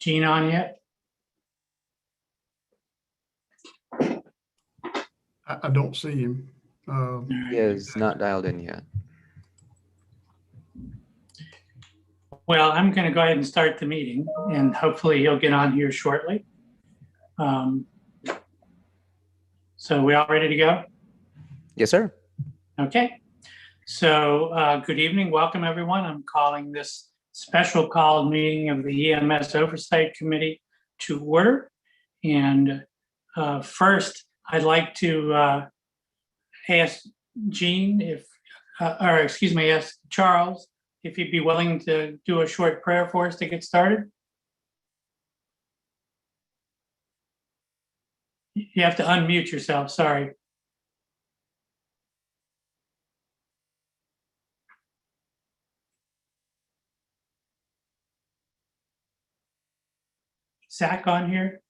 Gene on yet? I don't see him. He is not dialed in yet. Well, I'm going to go ahead and start the meeting, and hopefully he'll get on here shortly. So we all ready to go? Yes, sir. Okay. So good evening. Welcome, everyone. I'm calling this special called meeting of the EMS Oversight Committee to order. And first, I'd like to ask Gene ask Charles if he'd be willing to do a short prayer for us to get started. You have to unmute yourself, sorry. Zach on here?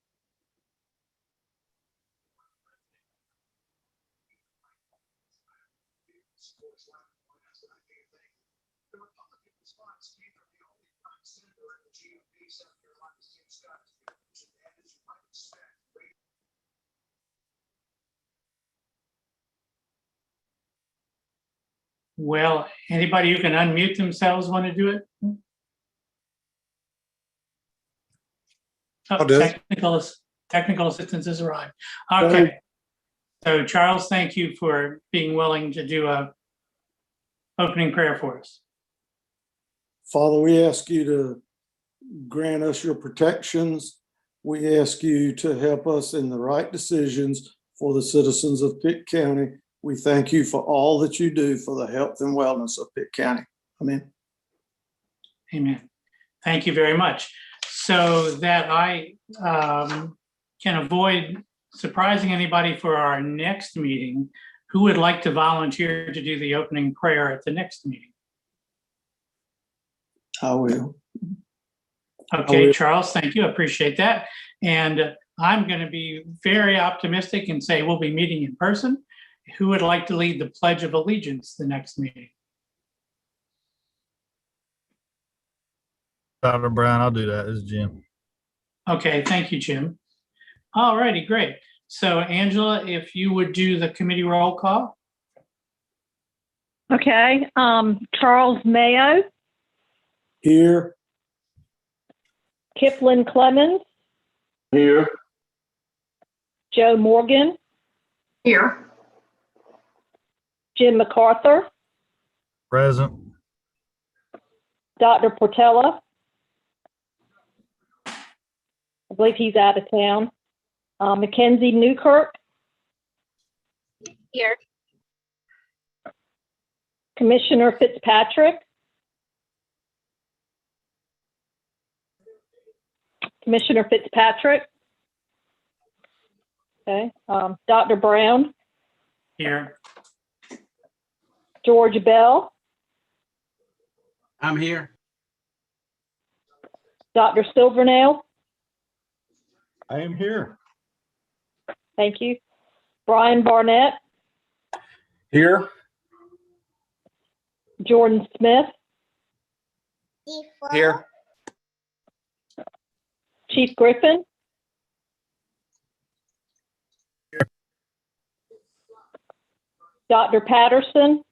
Well, anybody who can unmute themselves want to do it? Oh, technical assistance has arrived. Okay. So Charles, thank you for being willing to do a opening prayer for us. Father, we ask you to grant us your protections. We ask you to help us in the right decisions for the citizens of Pitt County. We thank you for all that you do for the health and wellness of Pitt County. Amen. Amen. Thank you very much. So that I can avoid surprising anybody for our next meeting, who would like to volunteer to do the opening prayer at the next meeting? I will. Okay, Charles, thank you. I appreciate that. And I'm going to be very optimistic and say we'll be meeting in person. Who would like to lead the Pledge of Allegiance the next meeting? Dr. Brown, I'll do that. This is Jim. Okay, thank you, Jim. All righty, great. So Angela, if you would do the committee roll call. Okay, Charles Mayo, Here. Kipling Clemens, Here. Joe Morgan, Here. Jim MacArthur, Present. Dr. Portella. I believe he's out of town. Mackenzie Newkirk, Here. Commissioner Fitzpatrick, Commissioner Fitzpatrick. Okay, Dr. Brown, Here. George Bell, I'm here. Dr. Silvernail. I am here. Thank you. Brian Barnett, Here. Jordan Smith, Here. Chief Griffin. Dr. Patterson.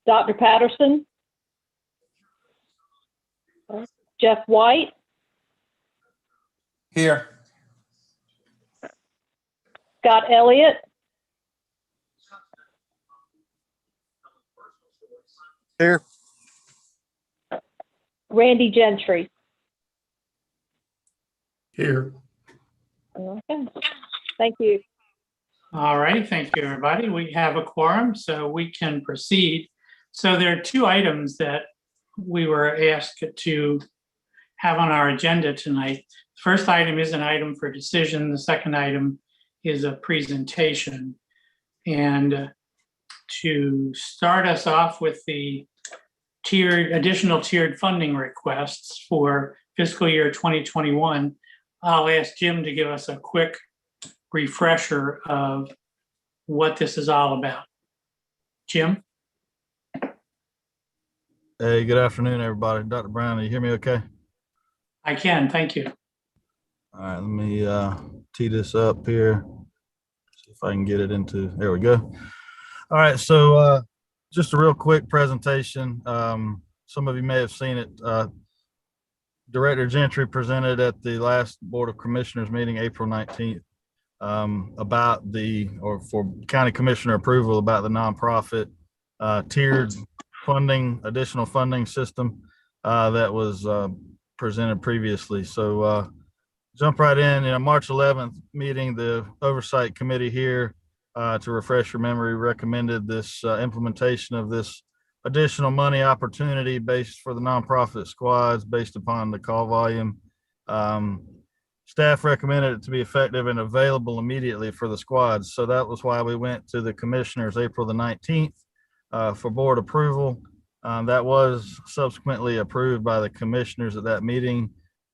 Dr. Patterson. Jeff White, Here. Scott Elliott, Here. Randy Gentry. Here. Okay. Thank you. All right, thank you, everybody. We have a quorum, so we can proceed. So there are two items that we were asked to have on our agenda tonight. The first item is an item for decision. The second item is a presentation. And to start us off with the additional tiered funding requests for fiscal year 2021, I'll ask Jim to give us a quick refresher of what this is all about. Jim? Hey, good afternoon, everybody. Dr. Brown, do you hear me okay? I can, thank you. All right, let me tee this up here. See if I can get it into, there we go. All right, so just a real quick presentation. Some of you may have seen it. Director Gentry presented at the last Board of Commissioners meeting, April 19th, about for county commissioner approval about the nonprofit tiered funding, additional funding system that was presented previously. So jump right in. March 11th meeting, the Oversight Committee here, to refresh your memory, recommended this implementation of this additional money opportunity based for the nonprofit squads based upon the call volume. Staff recommended it to be effective and available immediately for the squads. So that was why we went to the commissioners April the 19th for board approval. That was subsequently approved by the commissioners at that meeting,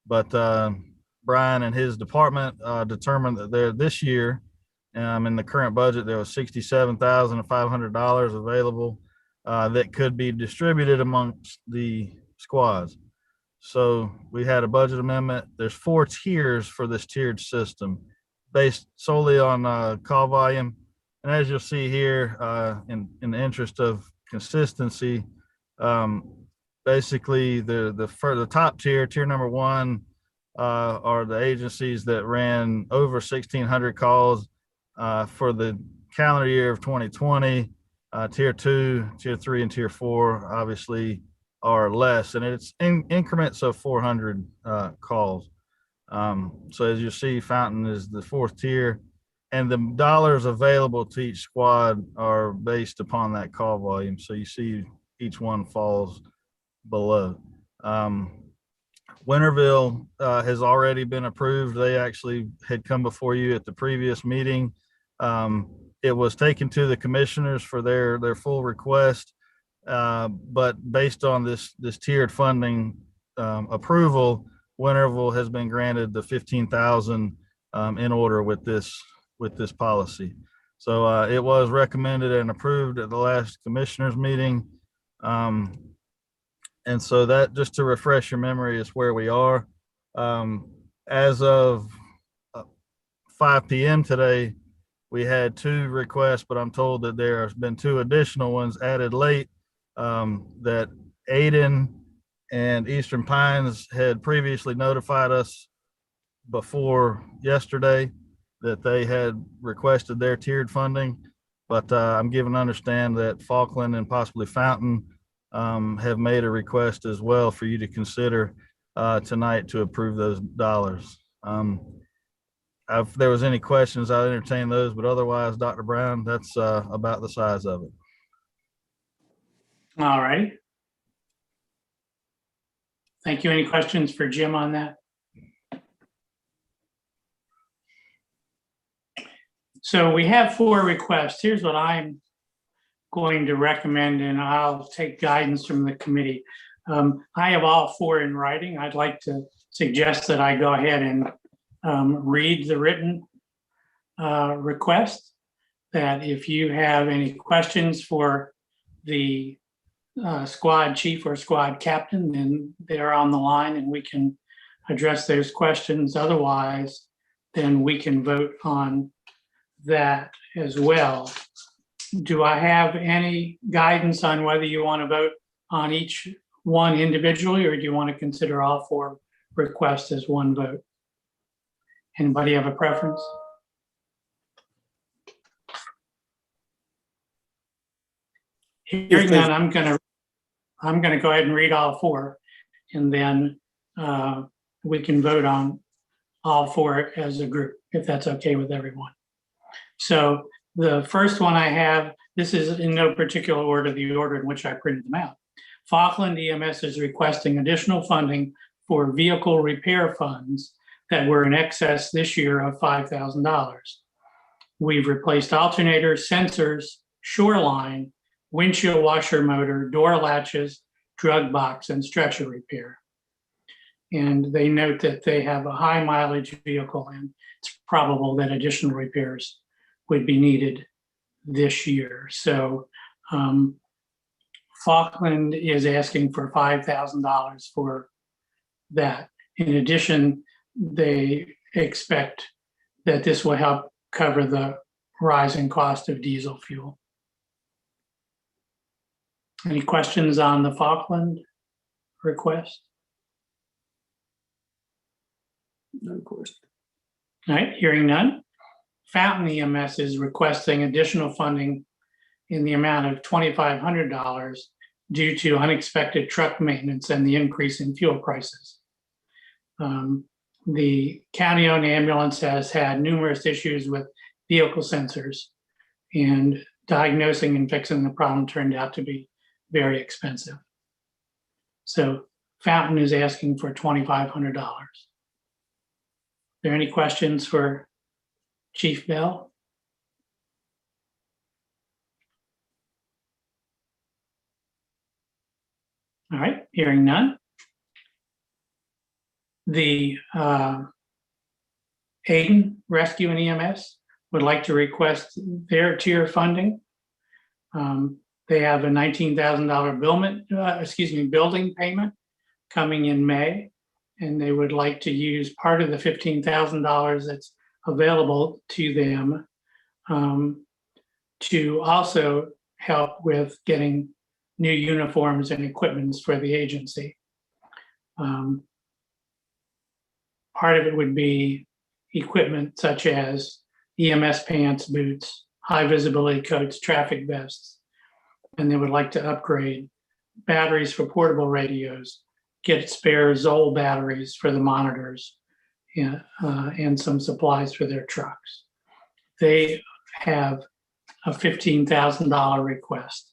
but Brian and his department determined that there this year, in the current budget, there was $67,500 available that could be distributed amongst the squads. So we had a budget amendment. There's 4 tiers for this tiered system based solely on call volume. And as you'll see here, in the interest of consistency, basically for the top tier number 1, are the agencies that ran over 1,600 calls for the calendar year of 2020. Tier 2, Tier 3, and Tier 4 obviously are less, and it's in increments of 400 calls. So as you see, Fountain is the 4th tier, and the dollars available to each squad are based upon that call volume. So you see each one falls below. Winterville has already been approved. They actually had come before you at the previous meeting. It was taken to the commissioners for their full request, but based on this tiered funding approval, Winterville has been granted the $15,000 in order with this policy. So it was recommended and approved at the last commissioners meeting. And so that, just to refresh your memory, is where we are. As of 5 p.m. today, we had 2 requests, but I'm told that there has been 2 additional ones added late, that Aiden and Eastern Pines had previously notified us before yesterday that they had requested their tiered funding. But I'm given to understand that Falkland and possibly Fountain have made a request as well for you to consider tonight to approve those dollars. If there was any questions, I'll entertain those, but otherwise, Dr. Brown, that's about the size of it. All right. Thank you. Any questions for Jim on that? So we have 4 requests. Here's what I'm going to recommend, and I'll take guidance from the committee. I have all 4 in writing. I'd like to suggest that I go ahead and read the written request, that if you have any questions for the squad chief or squad captain, then they're on the line and we can address those questions. Otherwise, then we can vote on that as well. Do I have any guidance on whether you want to vote on each one individually, or do you want to consider all 4 requests as one vote? Anybody have a preference? Hearing none, I'm gonna go ahead and read all 4, and then we can vote on all 4 as a group, if that's okay with everyone. So the first one I have, this is in no particular order, the order in which I printed them out. Falkland EMS is requesting additional funding for vehicle repair funds that were in excess this year of $5,000. We've replaced alternators, sensors, shoreline, windshield washer motor, door latches, drug box, and stretcher repair. And they note that they have a high mileage vehicle, and it's probable that additional repairs would be needed this year. So Falkland is asking for $5,000 for that. In addition, they expect that this will help cover the rising cost of diesel fuel. Any questions on the Falkland request? No question. All right, hearing none. Fountain EMS is requesting additional funding in the amount of $2,500 due to unexpected truck maintenance and the increase in fuel prices. The county-owned ambulance has had numerous issues with vehicle sensors, and diagnosing and fixing the problem turned out to be very expensive. So Fountain is asking for $2,500. Are there any questions for Chief Bell? All right, hearing none. The Aiden Rescue and EMS would like to request their tier funding. They have a $19,000 building payment coming in May, and they would like to use part of the $15,000 that's available to them to also help with getting new uniforms and equipments for the agency. Part of it would be equipment such as EMS pants, boots, high visibility coats, traffic vests, and they would like to upgrade batteries for portable radios, get spare Zoll batteries for the monitors, and some supplies for their trucks. They have a $15,000 request.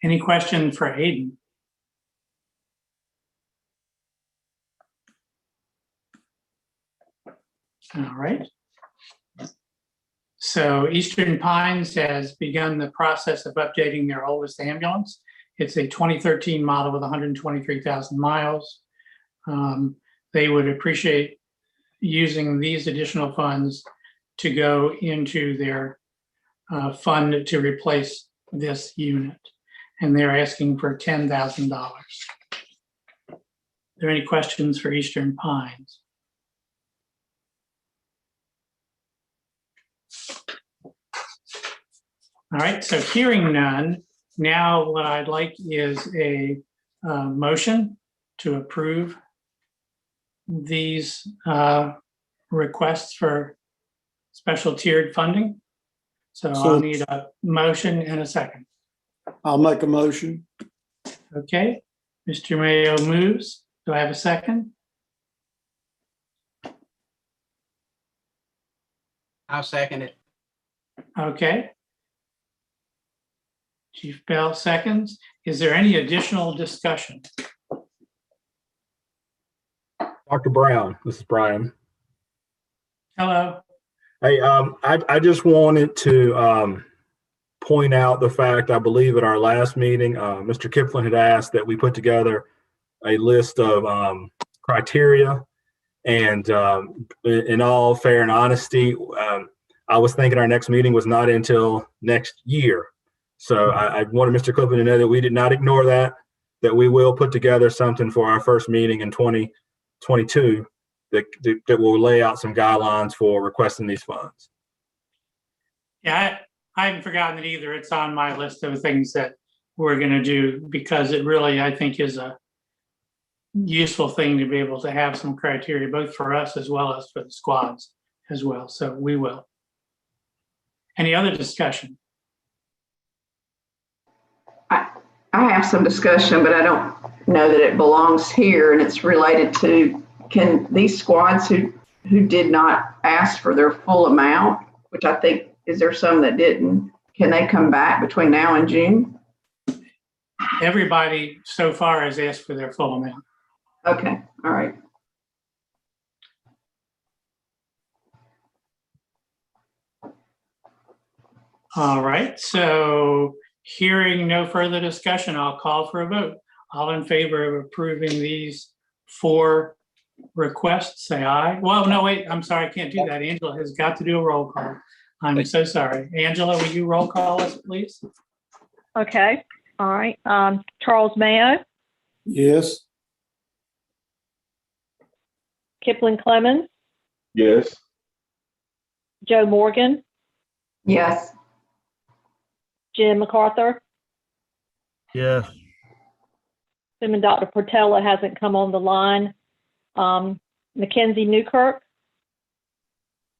Any question for Aiden? All right. So Eastern Pines has begun the process of updating their oldest ambulance. It's a 2013 model with 123,000 miles. They would appreciate using these additional funds to go into their fund to replace this unit. And they're asking for $10,000. Are there any questions for Eastern Pines? All right, so hearing none, now what I'd like is a motion to approve these requests for special tiered funding. So I'll need a motion and a second. I'll make a motion. Okay, Mr. Mayo moves. Do I have a second? I'll second it. Okay. Chief Bell seconds. Is there any additional discussion? Dr. Brown, this is Brian. Hello. Hey, I just wanted to point out the fact, I believe at our last meeting, Mr. Kipling had asked that we put together a list of criteria, and in all fair and honesty, I was thinking our next meeting was not until next year. So I wanted Mr. Kipling to know that we did not ignore that we will put together something for our first meeting in 2022 that will lay out some guidelines for requesting these funds. Yeah, I haven't forgotten it either. It's on my list of things that we're going to do, because it really, I think, is a useful thing to be able to have some criteria, both for us as well as for the squads as well. So we will. Any other discussion? I have some discussion, but I don't know that it belongs here, and it's related to, can these squads who did not ask for their full amount, which I think, is there some that didn't, can they come back between now and June? Everybody so far has asked for their full amount. Okay, all right. All right, so hearing no further discussion, I'll call for a vote. All in favor of approving these 4 requests, say aye. Well, no, wait, I'm sorry, I can't do that. Angela has got to do a roll call. I'm so sorry. Angela, will you roll call us, please? Okay, all right. Charles Mayo, Yes. Kipling Clemens, Yes. Joe Morgan, Yes. Jim MacArthur, Yes. assuming Dr. Portela hasn't come on the line. Mackenzie Newkirk,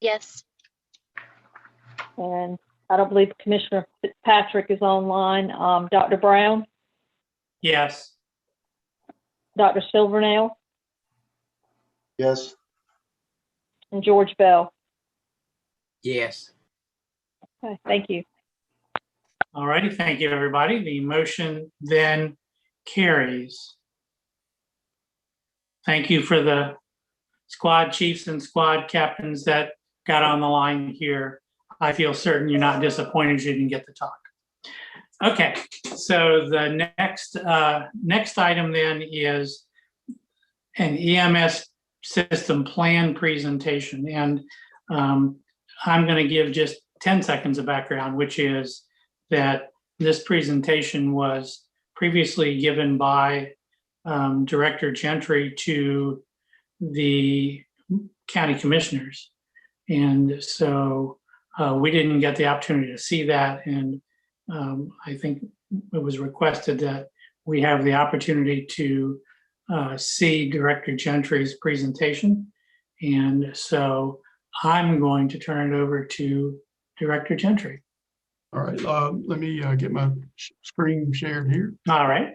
Yes. and I don't believe Commissioner Fitzpatrick is online. Dr. Brown, Yes. Dr. Silvernail, Yes. and George Bell. Yes. Okay, thank you. All righty, thank you, everybody. The motion then carries. Thank you for the squad chiefs and squad captains that got on the line here. I feel certain you're not disappointed you didn't get to talk. Okay, so the next item then is an EMS system plan presentation. And I'm going to give just 10 seconds of background, which is that this presentation was previously given by Director Gentry to the county commissioners. And so we didn't get the opportunity to see that. And I think it was requested that we have the opportunity to see Director Gentry's presentation. And so I'm going to turn it over to Director Gentry. All right, let me get my screen shared here. All right.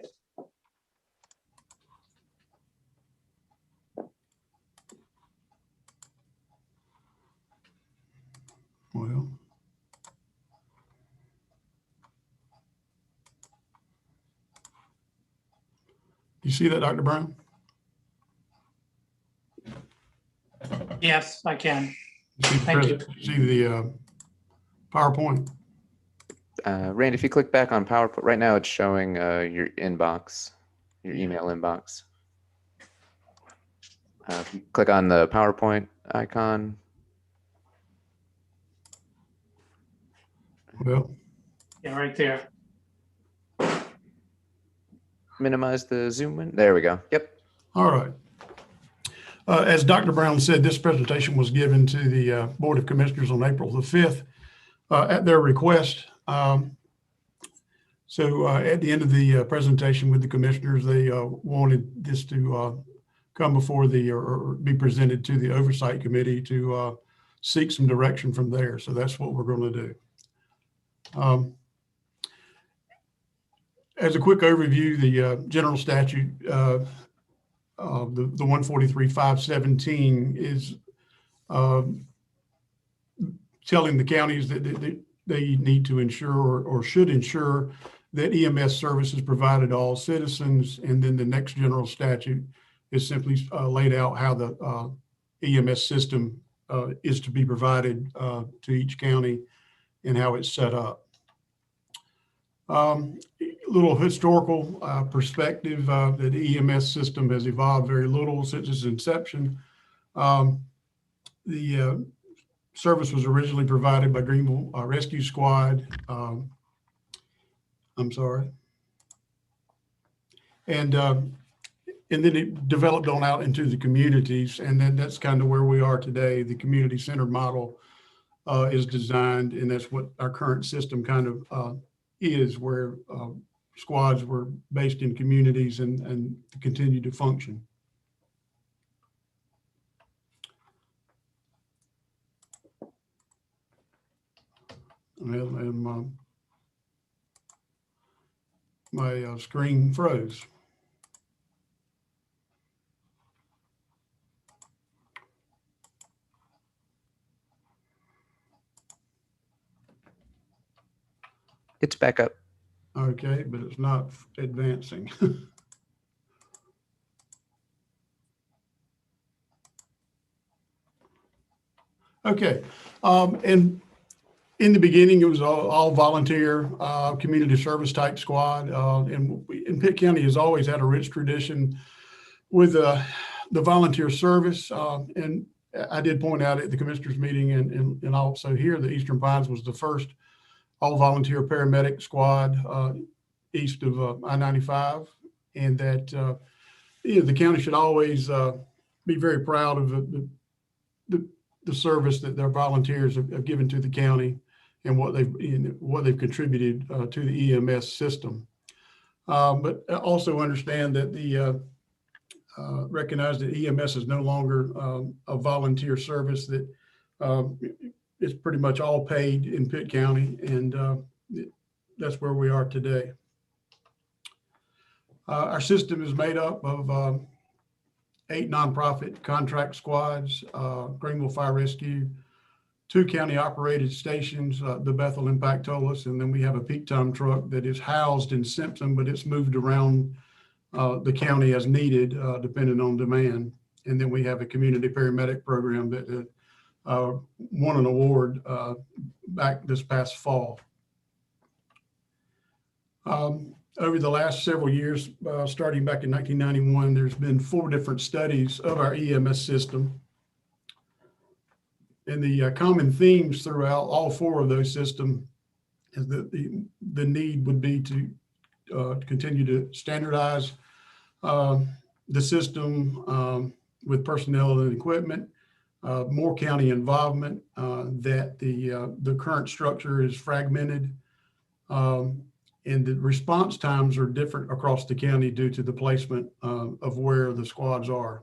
Well. You see that, Dr. Brown? Yes, I can. See the Thank you. See the PowerPoint? Randy, if you click back on PowerPoint, right now it's showing your inbox, your email inbox. If you click on the PowerPoint icon. Well, Yeah, right there. Minimize the zoom in. There we go. Yep. all right. As Dr. Brown said, this presentation was given to the Board of Commissioners on April the 5th at their request. So at the end of the presentation with the commissioners, they wanted this to come before or be presented to the Oversight Committee to seek some direction from there. So that's what we're going to do. As a quick overview, the general statute, the 143.517 is telling the counties that they need to ensure or should ensure that EMS services provided to all citizens. And then the next general statute is simply laid out how the EMS system is to be provided to each county and how it's set up. Little historical perspective, that the EMS system has evolved very little since its inception. The service was originally provided by Greenville Rescue Squad. I'm sorry. And then it developed on out into the communities. And then that's kind of where we are today. The community-centered model is designed, and that's what our current system kind of is, where squads were based in communities and continue to function. And my screen froze. It's back up. Okay, but it's not advancing. Okay, and in the beginning, it was all volunteer, community service type squad. And Pitt County has always had a rich tradition with the volunteer service. And I did point out at the commissioners meeting and also here that Eastern Pines was the first all-volunteer paramedic squad east of I-95, and that the county should always be very proud of the service that their volunteers have given to the county and what they've contributed to the EMS system. But also understand that recognize that EMS is no longer a volunteer service, that it's pretty much all paid in Pitt County, and that's where we are today. Our system is made up of 8 nonprofit contract squads, Greenville Fire Rescue, 2 county-operated stations, the Bethel Impact Tolus, and then we have a peak time truck that is housed in Simpson, but it's moved around the county as needed, depending on demand. And then we have a community paramedic program that won an award back this past fall. Over the last several years, starting back in 1991, there's been 4 different studies of our EMS system. And the common themes throughout all 4 of those systems is that the need would be to continue to standardize the system with personnel and equipment, more county involvement, that the current structure is fragmented, and the response times are different across the county due to the placement of where the squads are.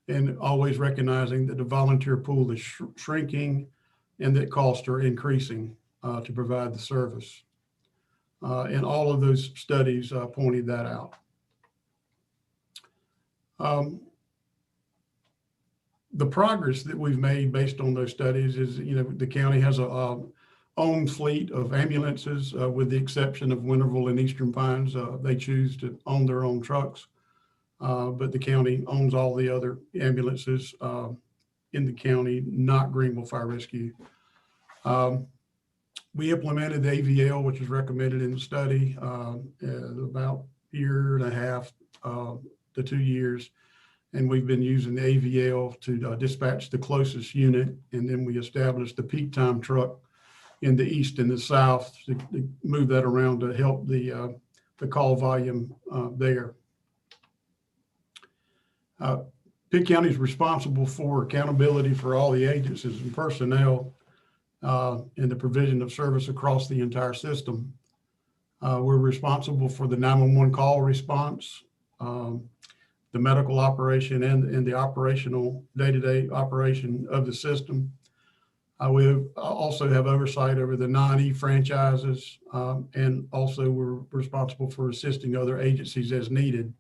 And always recognizing that the volunteer pool is shrinking and that costs are increasing to provide the service. And all of those studies pointed that out. The progress that we've made based on those studies is, the county has a own fleet of ambulances, with the exception of Winterville and Eastern Pines. They choose to own their own trucks, but the county owns all the other ambulances in the county, not Greenville Fire Rescue. We implemented the AVL, which is recommended in the study, about a year and a half to 2 years. And we've been using the AVL to dispatch the closest unit. And then we established the peak time truck in the east and the south to move that around to help the call volume there. Pitt County is responsible for accountability for all the agencies and personnel in the provision of service across the entire system. We're responsible for the 911 call response, the medical operation, and the operational day-to-day operation of the system. We also have oversight over the non-E franchises, and also we're responsible for assisting other agencies as needed.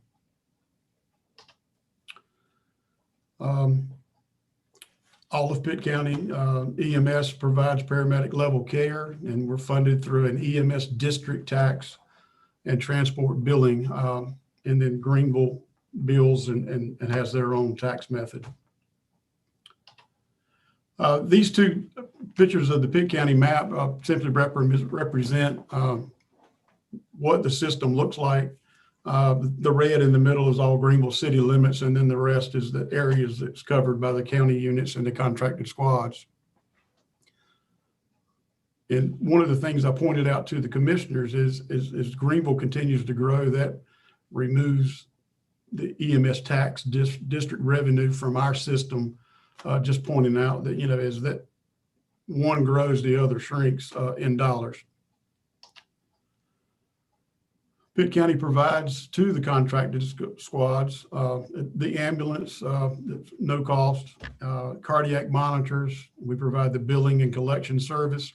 All of Pitt County EMS provides paramedic level care, and we're funded through an EMS district tax and transport billing, and then Greenville bills and has their own tax method. These 2 pictures of the Pitt County map simply represent what the system looks like. The red in the middle is all Greenville city limits, and then the rest is the areas that's covered by the county units and the contracted squads. And one of the things I pointed out to the commissioners is Greenville continues to grow, that removes the EMS tax district revenue from our system. Just pointing out that, as that one grows, the other shrinks in dollars. Pitt County provides to the contracted squads the ambulance, no cost, cardiac monitors. We provide the billing and collection service,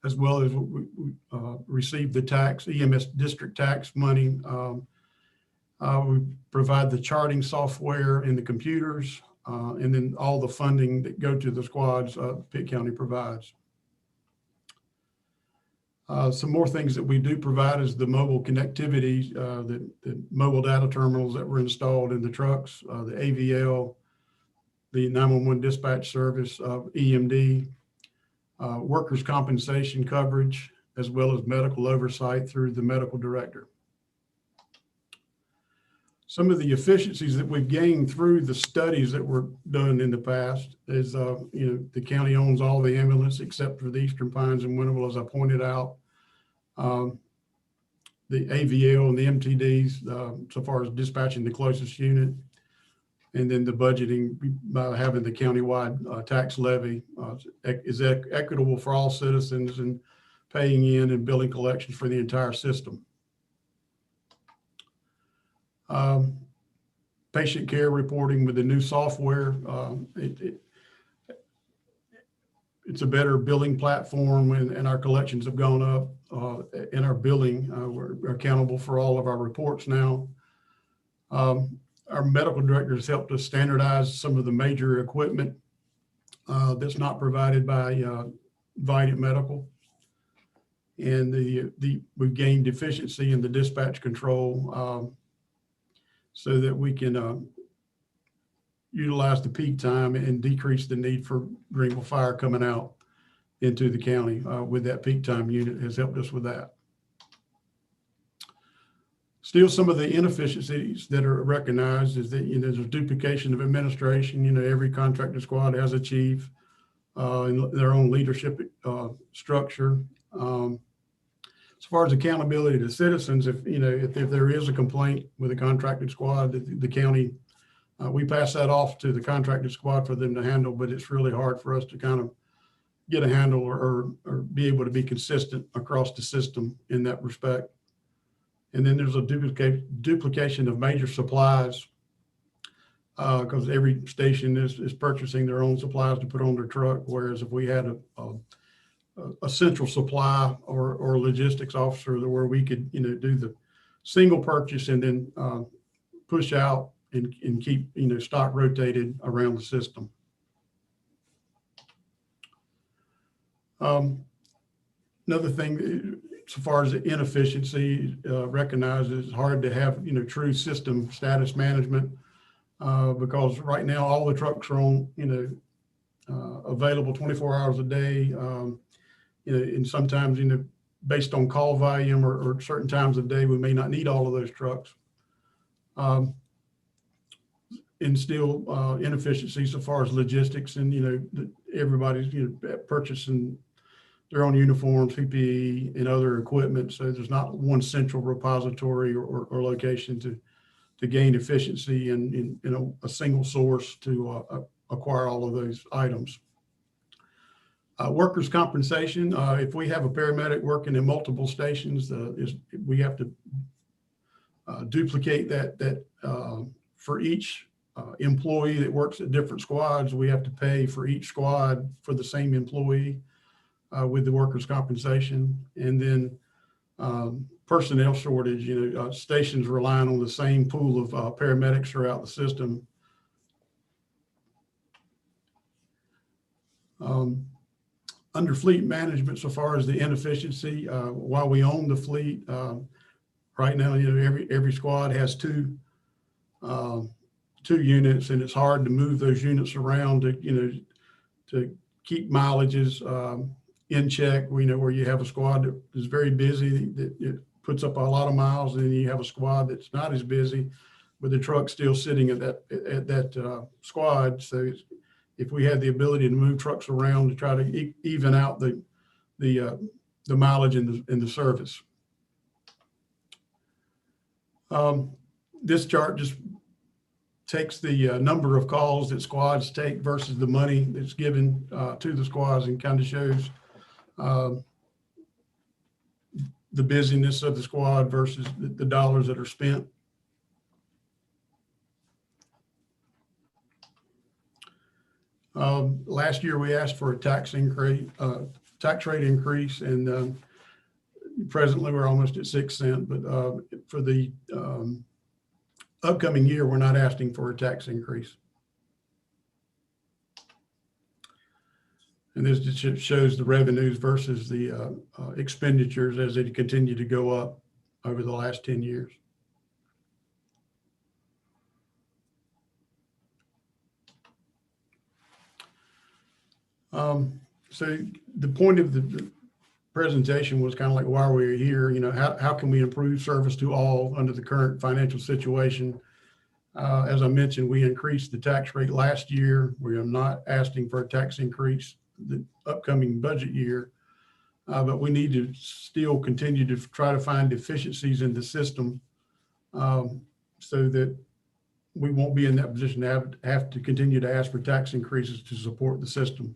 as well as we receive the tax, EMS district tax money. We provide the charting software and the computers, and then all the funding that go to the squads, Pitt County provides. Some more things that we do provide is the mobile connectivity, the mobile data terminals that were installed in the trucks, the AVL, the 911 dispatch service, EMD, workers' compensation coverage, as well as medical oversight through the medical director. some of the efficiencies that we've gained through the studies that were done in the past is, the county owns all the ambulance except for the Eastern Pines and Winnable, as I pointed out. The AVL and the MTDs, so far as dispatching the closest unit. And then the budgeting by having the countywide tax levy is equitable for all citizens and paying in and billing collections for the entire system. Patient care reporting with the new software. It's a better billing platform, and our collections have gone up in our billing. We're accountable for all of our reports now. Our medical director has helped us standardize some of the major equipment that's not provided by Vidant Medical. And we've gained efficiency in the dispatch control so that we can utilize the peak time and decrease the need for Greenville Fire coming out into the county with that peak time unit has helped us with that. Still, some of the inefficiencies that are recognized is that there's a duplication of administration. Every contractor squad has a chief and their own leadership structure. As far as accountability to citizens, if there is a complaint with a contracted squad, the county, we pass that off to the contracted squad for them to handle, but it's really hard for us to kind of get a handle or be able to be consistent across the system in that respect. And then there's a duplication of major supplies because every station is purchasing their own supplies to put on their truck. Whereas if we had a central supply or logistics officer where we could, do the single purchase and then push out and keep, stock rotated around the system. Another thing, so far as the inefficiency, recognizes it's hard to have, true system status management because right now all the trucks are on, available 24 hours a day. And sometimes, based on call volume or certain times of day, we may not need all of those trucks. And still inefficiencies so far as logistics and, everybody's, purchasing their own uniforms, PPE, and other equipment. So there's not one central repository or location to gain efficiency and a single source to acquire all of those items. Workers' compensation, if we have a paramedic working in multiple stations, we have to duplicate that for each employee that works at different squads. We have to pay for each squad for the same employee with the workers' compensation. And then personnel shortage, stations relying on the same pool of paramedics throughout the system. Under fleet management, so far as the inefficiency, while we own the fleet, right now, every squad has two units, and it's hard to move those units around to keep mileages in check. We know where you have a squad that is very busy, that it puts up a lot of miles, and then you have a squad that's not as busy, but the truck's still sitting at that squad. So if we had the ability to move trucks around to try to even out the mileage in the service. This chart just takes the number of calls that squads take versus the money that's given to the squads, and kind of shows the busyness of the squad versus the dollars that are spent. Last year we asked for a tax rate increase, and presently we're almost at 6 cents. But for the upcoming year, we're not asking for a tax increase. And this just shows the revenues versus the expenditures as they continue to go up over the last 10 years. So the point of the presentation was kind of like why we're here. How can we improve service to all under the current financial situation As I mentioned, we increased the tax rate last year. We are not asking for a tax increase the upcoming budget year, but we need to still continue to try to find efficiencies in the system so that we won't be in that position to have to continue to ask for tax increases to support the system.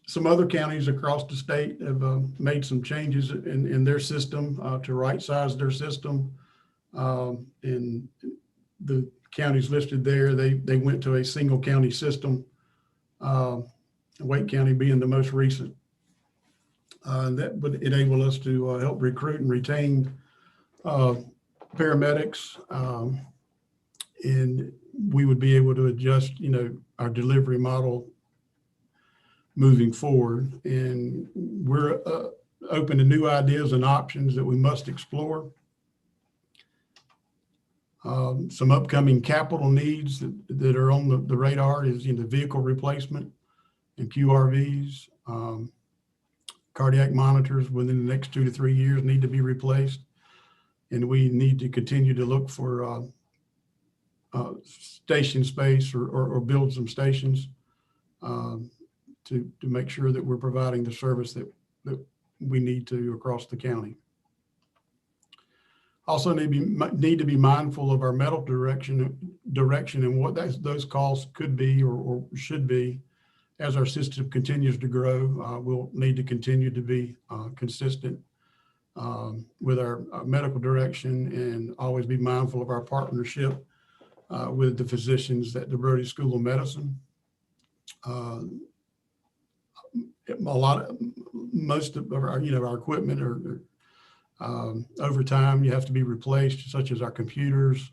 Some other counties across the state have made some changes in their system to right size their system. And the counties listed there, they went to a single county system, Wake County being the most recent. That would enable us to help recruit and retain paramedics, and we would be able to adjust, our delivery model moving forward. And we're open to new ideas and options that we must explore. Some upcoming capital needs that are on the radar is vehicle replacement and QRVs. Cardiac monitors within the next 2 to 3 years need to be replaced. And we need to continue to look for station space or build some stations to make sure that we're providing the service that we need to across the county. Also need to be mindful of our medical direction and what those costs could be or should be. As our system continues to grow, we'll need to continue to be consistent with our medical direction and always be mindful of our partnership with the physicians at the Brody School of Medicine. Most of our equipment are over time, you have to be replaced, such as our computers,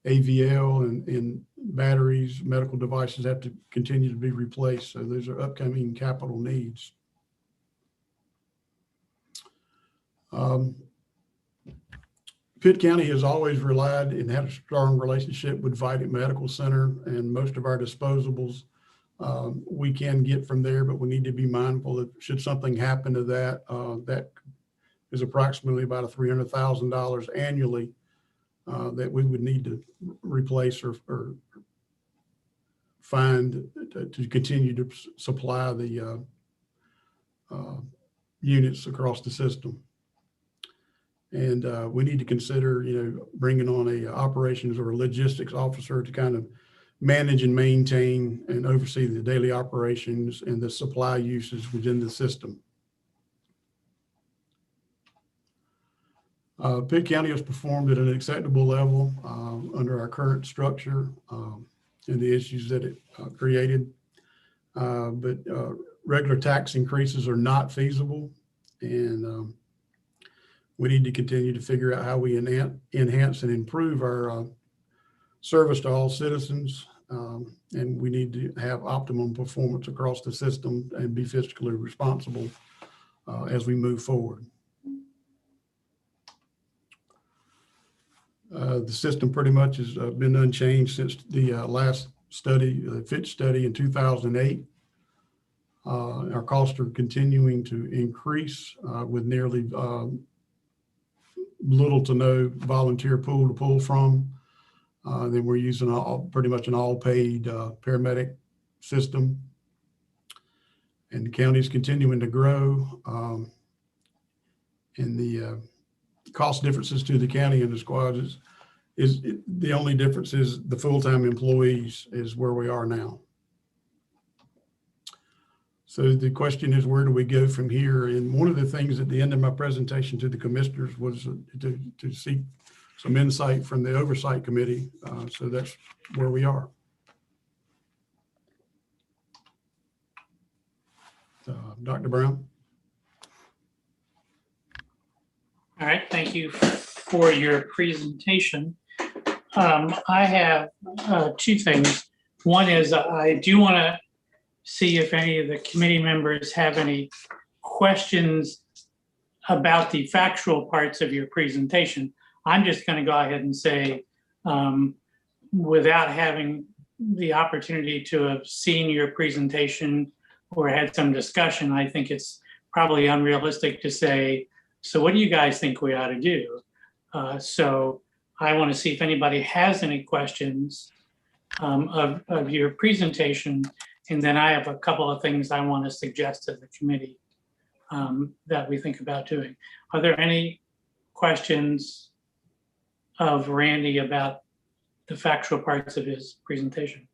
AVL and batteries, medical devices have to continue to be replaced. So those are upcoming capital needs. Pitt County has always relied and had a strong relationship with Vidant Medical Center, and most of our disposables we can get from there, but we need to be mindful that should something happen to that, that is approximately about $300,000 annually that we would need to replace or find to continue to supply the units across the system. And we need to consider, bringing on a operations or a logistics officer to kind of manage and maintain and oversee the daily operations and the supply uses within the system. Pitt County has performed at an acceptable level under our current structure and the issues that it created. But regular tax increases are not feasible, and we need to continue to figure out how we enhance and improve our service to all citizens, and we need to have optimum performance across the system and be fiscally responsible as we move forward. The system pretty much has been unchanged since the last study, the Fitch study in 2008. Our costs are continuing to increase with nearly little to no volunteer pool to pull from. Then we're using pretty much an all-paid paramedic system. And the county is continuing to grow. And the cost differences to the county and the squads is the only difference is the full-time employees is where we are now. So the question is, where do we go from here? And one of the things at the end of my presentation to the commissioners was to seek some insight from the Oversight Committee. So that's where we are. Dr. Brown. All right, thank you for your presentation. I have two things. One is I do want to see if any of the committee members have any questions about the factual parts of your presentation. I'm just going to go ahead and say, without having the opportunity to have seen your presentation or had some discussion, I think it's probably unrealistic to say So what do you guys think we ought to do? So I want to see if anybody has any questions of your presentation. And then I have a couple of things I want to suggest to the committee that we think about doing. Are there any questions of Randy about the factual parts of his presentation?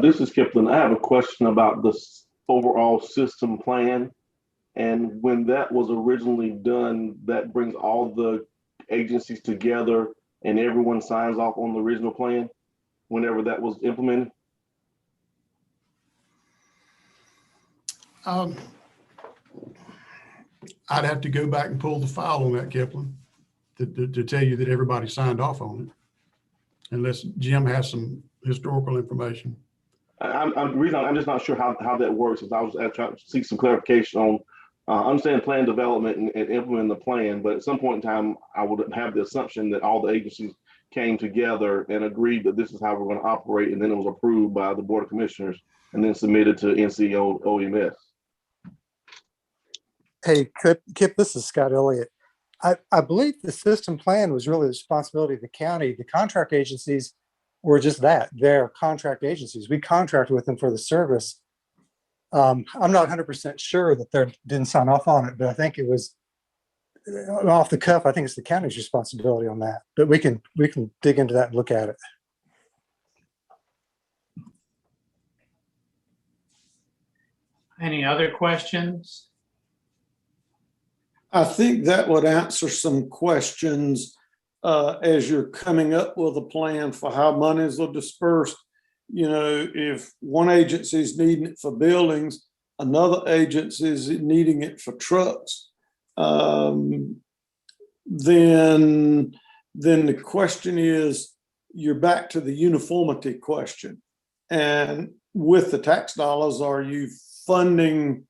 This is Kipling. I have a question about this overall system plan. And when that was originally done, that brings all the agencies together and everyone signs off on the original plan whenever that was implemented? I'd have to go back and pull the file on that, Kipling, to tell you that everybody signed off on it, unless Jim has some historical information. I'm just not sure how that works. I was trying to seek some clarification on understand plan development and implement the plan, but at some point in time, I would have the assumption that all the agencies came together and agreed that this is how we're going to operate, and then it was approved by the Board of Commissioners and then submitted to NCO OEMS. Hey, Kip, this is Scott Elliott. I believe the system plan was really the responsibility of the county. The contract agencies were just that. They're contract agencies. We contracted with them for the service. I'm not 100% sure that they didn't sign off on it, but I think it was off the cuff. I think it's the county's responsibility on that, but we can dig into that and look at it. Any other questions? I think that would answer some questions as you're coming up with a plan for how monies are dispersed. You know, if one agency is needing it for buildings, another agency is needing it for trucks, then the question is, you're back to the uniformity question. And with the tax dollars, are you funding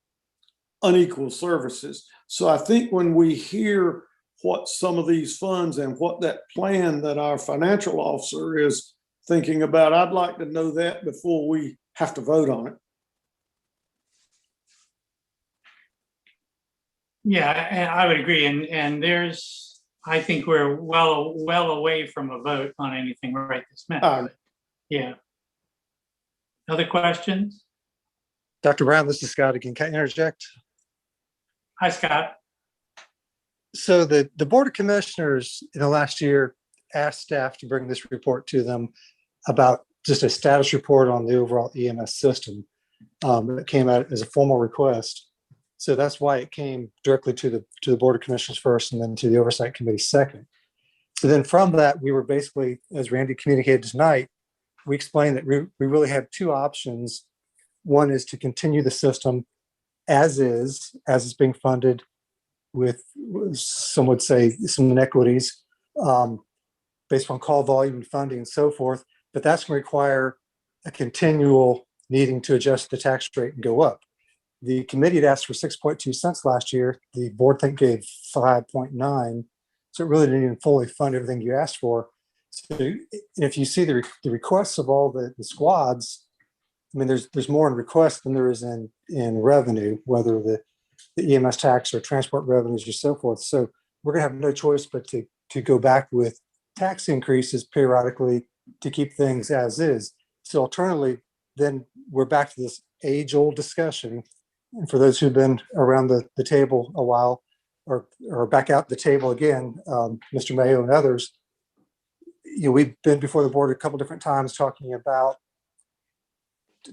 unequal services? So I think when we hear what some of these funds and what that plan that our financial officer is thinking about, I'd like to know that before we have to vote on it. Yeah, I would agree. And there's, I think we're well away from a vote on anything right this minute. Yeah. Other questions? Dr. Brown, this is Scott again. Can I interject? Hi, Scott. So the Board of Commissioners in the last year asked staff to bring this report to them about just a status report on the overall EMS system. It came out as a formal request. So that's why it came directly to the Board of Commissioners first and then to the Oversight Committee second. So then from that, we were basically, as Randy communicated tonight, we explained that we really have two options. One is to continue the system as it's being funded with, some would say, some inequities based on call volume and funding and so forth. But that's going to require a continual needing to adjust the tax rate and go up. The committee had asked for 6.2 cents last year. The board think gave 5.9. So it really didn't even fully fund everything you asked for. So if you see the requests of all the squads, I mean, there's more in requests than there is in revenue, whether the EMS tax or transport revenues or so forth. So we're going to have no choice but to go back with tax increases periodically to keep things as is. So alternatively, then we're back to this age-old discussion. And for those who've been around the table a while, or back out the table again, Mr. Mayo and others, we've been before the board a couple different times talking about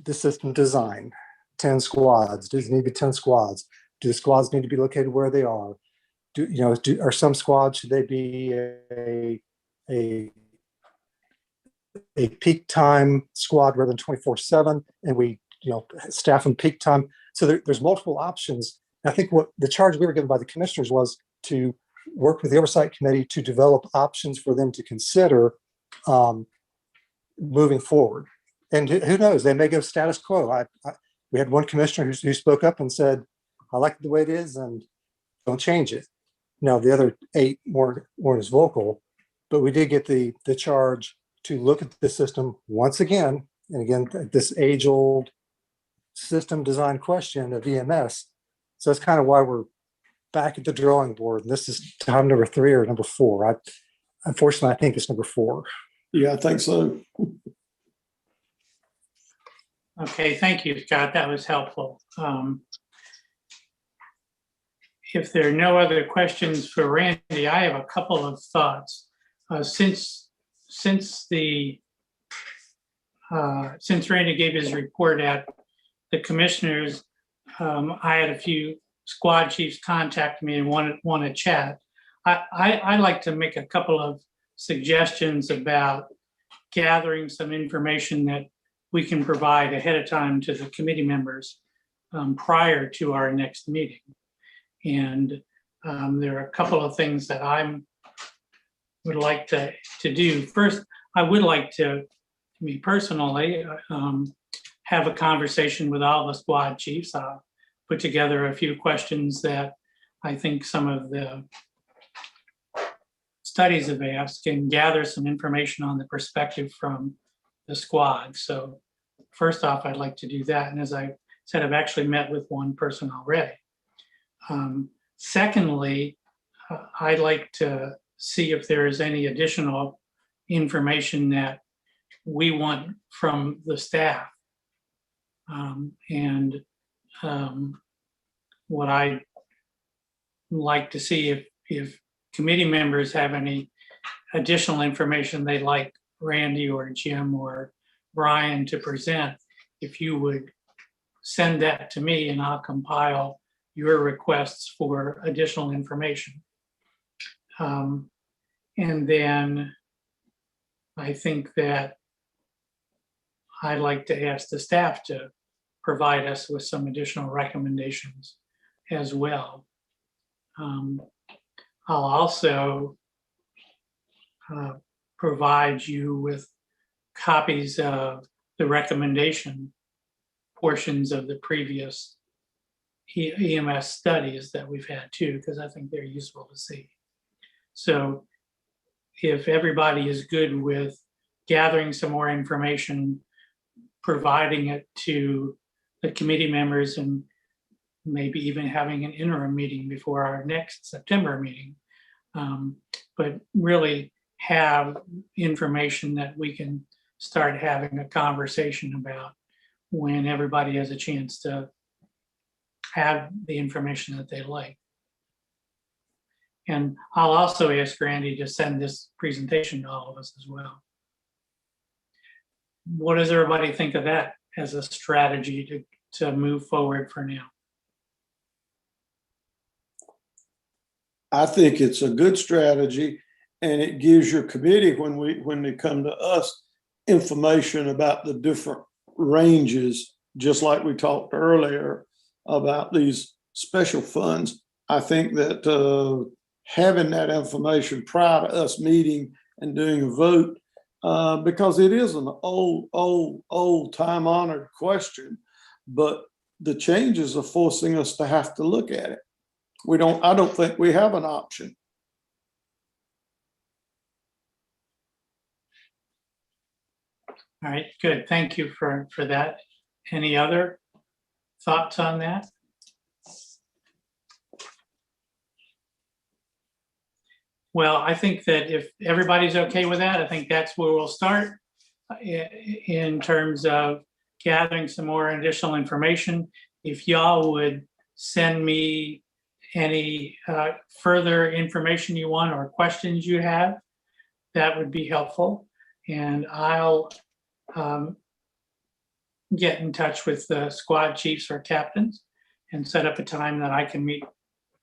the system design. 10 squads. Does it need to be 10 squads? Do the squads need to be located where they are? Are some squads, should they be a peak time squad rather than 24/7, and we staff them peak time? So there's multiple options. And I think what the charge we were given by the commissioners was to work with the Oversight Committee to develop options for them to consider moving forward. And who knows, they may go status quo. We had one commissioner who spoke up and said, I like it the way it is and don't change it. Now, the other 8 weren't as vocal, but we did get the charge to look at the system once again And again, this age-old system design question of EMS. So that's kind of why we're back at the drawing board. And this is time number 3 or number 4. Unfortunately, I think it's number 4. Yeah, I think so. Okay, thank you, Scott. That was helpful. If there are no other questions for Randy, I have a couple of thoughts. Since Randy gave his report at the commissioners, I had a few squad chiefs contact me and want to chat. I'd like to make a couple of suggestions about gathering some information that we can provide ahead of time to the committee members prior to our next meeting. And there are a couple of things that I would like to do. First, I would like to, me personally, have a conversation with all the squad chiefs. I'll put together a few questions that I think some of the studies have asked and gather some information on the perspective from the squad. So first off, I'd like to do that. And as I said, I've actually met with one person already. Secondly, I'd like to see if there is any additional information that we want from the staff. What I'd like to see if committee members have any additional information they'd like Randy or Jim or Brian to present, if you would send that to me and I'll compile your requests for additional information. And then I think that I'd like to ask the staff to provide us with some additional recommendations as well. I'll also provide you with copies of the recommendation portions of the previous EMS studies that we've had too, because I think they're useful to see. So if everybody is good with gathering some more information, providing it to the committee members, and maybe even having an interim meeting before our next September meeting, but really have information that we can start having a conversation about when everybody has a chance to have the information that they like. And I'll also ask Randy to send this presentation to all of us as well. What does everybody think of that as a strategy to move forward for now? I think it's a good strategy, and it gives your committee, when they come to us, information about the different ranges, just like we talked earlier about these special funds. I think that having that information prior to us meeting and doing a vote, because it is an old time-honored question, but the changes are forcing us to have to look at it. I don't think we have an option. All right, good. Thank you for that. Any other thoughts on that? Well, I think that if everybody's okay with that, I think that's where we'll start in terms of gathering some more additional information. If y'all would send me any further information you want or questions you have, that would be helpful. And I'll get in touch with the squad chiefs or captains and set up a time that I can meet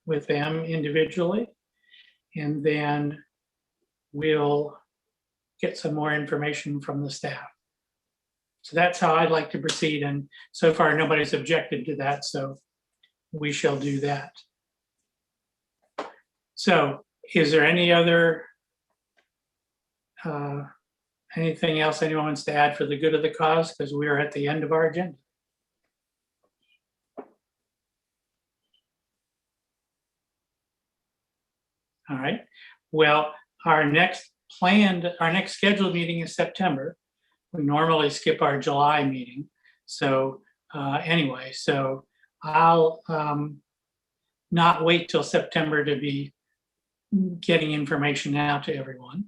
with them individually. And then we'll get some more information from the staff. So that's how I'd like to proceed. And so far, nobody's objected to that. So we shall do that. So is there any other, anything else anyone wants to add for the good of the cause? Because we are at the end of our agenda. All right. Well, our next scheduled meeting is September. we normally skip our July meeting. So anyway, so I'll not wait till September to be getting information out to everyone.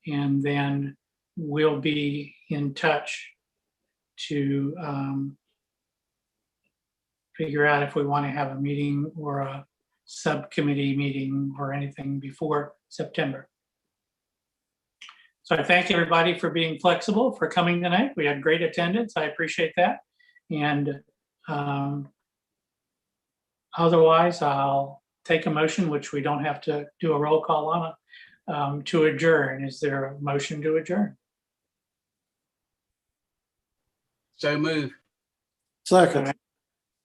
And then we'll be in touch to figure out if we want to have a meeting or a subcommittee meeting or anything before September. So I thank everybody for being flexible, for coming tonight. We had great attendance. I appreciate that. And otherwise, I'll take a motion, which we don't have to do a roll call on, to adjourn. Is there a motion to adjourn? So move. Second.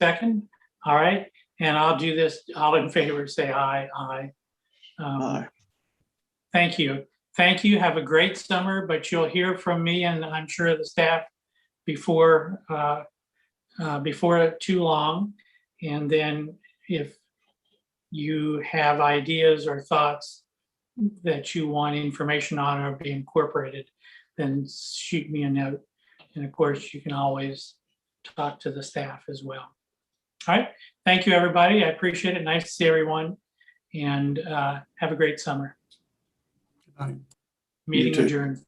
Second? All right. And I'll do this. All in favor, say aye. Aye. Aye. Thank you. Thank you. Have a great summer, but you'll hear from me and I'm sure the staff before too long. And then if you have ideas or thoughts that you want information on or be incorporated, then shoot me a note. And of course, you can always talk to the staff as well. All right. Thank you, everybody. I appreciate it. Nice to see everyone. And have a great summer. Good night. Meeting You too. adjourned.